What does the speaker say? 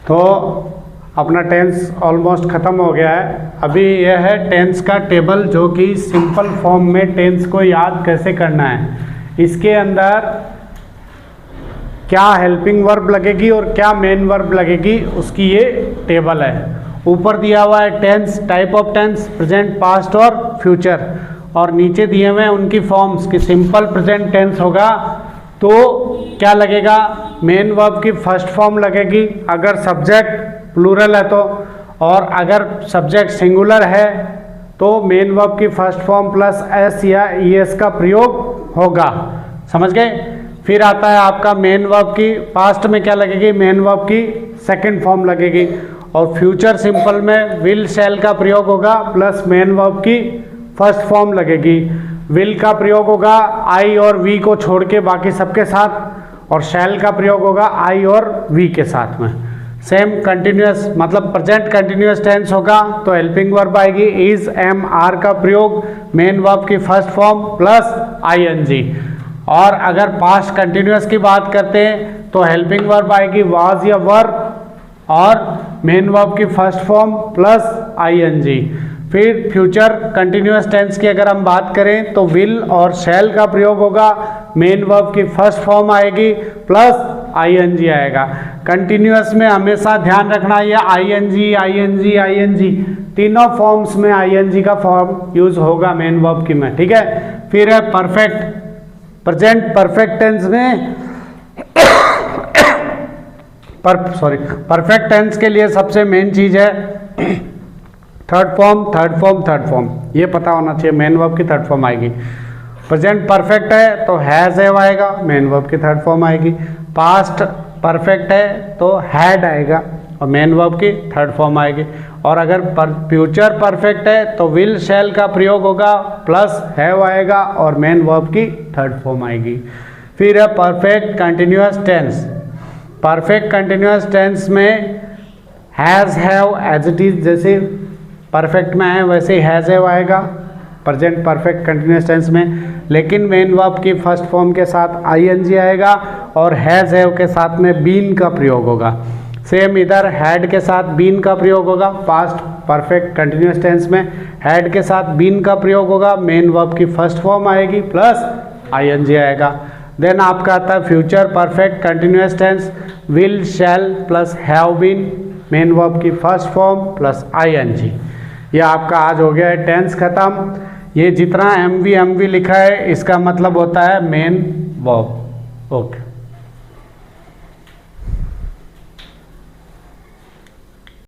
तो अपना tense almost ख़त्म हो गया है। अभी यह है टेंस का टेबल, जो कि सिंपल फॉर्म में टेंस को याद कैसे करना है। इसके अंदर क्या हेल्पिंग वर्ब लगेगी और क्या मेन वर्ब लगेगी, उसकी ये टेबल है। ऊपर दिया हुआ है tense, type of tense, present, past और फ्यूचर, और नीचे दिए हुए हैं उनकी फॉर्म्स कि सिंपल प्रेजेंट टेंस होगा तो क्या लगेगा, मेन वर्ब की फर्स्ट फॉर्म लगेगी अगर सब्जेक्ट प्लूरल है तो, और अगर सब्जेक्ट सिंगुलर है तो मेन वर्ब की फर्स्ट फॉर्म प्लस एस या ईएस का प्रयोग होगा। समझ गए। फिर आता है आपका मेन वर्ब की पास्ट में क्या लगेगी, मेन वर्ब की सेकंड फॉर्म लगेगी, और फ्यूचर सिंपल में विल शैल का प्रयोग होगा प्लस मेन वर्ब की फर्स्ट फॉर्म लगेगी। विल का प्रयोग होगा आई और वी को छोड़ के बाकी सबके साथ, और शैल का प्रयोग होगा आई और वी के साथ में। सेम कंटिन्यूअस मतलब प्रेजेंट कंटिन्यूअस टेंस होगा तो हेल्पिंग वर्ब आएगी इज, एम, आर का प्रयोग, मेन वर्ब की फर्स्ट फॉर्म प्लस आईएनजी। और अगर पास्ट कंटिन्यूअस की बात करते हैं तो हेल्पिंग वर्ब आएगी वाज या वर, और मेन वर्ब की फर्स्ट फॉर्म प्लस आईएनजी। फिर फ्यूचर कंटिन्यूअस टेंस की अगर हम बात करें तो विल और शैल का प्रयोग होगा, मेन वर्ब की फर्स्ट फॉर्म आएगी प्लस आईएनजी आएगा। कंटिन्यूअस में हमेशा ध्यान रखना ये आईएनजी आईएनजी आईएनजी तीनों फॉर्म्स में आईएनजी का फॉर्म यूज होगा मेन वर्ब की में, ठीक है। फिर है परफेक्ट, प्रेजेंट परफेक्ट टेंस में परफेक्ट टेंस के लिए सबसे मेन चीज है third form, third form, third form, ये पता होना चाहिए। मेन वर्ब की थर्ड फॉर्म आएगी। प्रेजेंट परफेक्ट है तो हैज हैव आएगा, मेन वर्ब की थर्ड फॉर्म आएगी। पास्ट परफेक्ट है तो हैड आएगा और मेन वर्ब की थर्ड फॉर्म आएगी। और अगर फ्यूचर परफेक्ट है तो विल शैल का प्रयोग होगा प्लस हैव आएगा और मेन वर्ब की थर्ड फॉर्म आएगी। फिर है perfect continuous tense. Perfect continuous tense में has have as it is जैसे परफेक्ट में है वैसे हैज हैव आएगा प्रेजेंट परफेक्ट कंटिन्यूअस टेंस में, लेकिन मेन वर्ब की फर्स्ट फॉर्म के साथ आईएनजी आएगा और हैज हैव के साथ में बीन का प्रयोग होगा। सेम इधर हैड के साथ बीन का प्रयोग होगा, पास्ट परफेक्ट कंटिन्यूअस टेंस में हैड के साथ बीन का प्रयोग होगा, मेन वर्ब की फर्स्ट फॉर्म आएगी प्लस आईएनजी आएगा। देन आपका आता है future perfect continuous tense, will shall plus have been, main verb की फर्स्ट फॉर्म प्लस आईएनजी। ये आपका आज हो गया है टेंस खत्म। ये जितना एमवी लिखा है इसका मतलब होता है मेन वर्ब। ओके।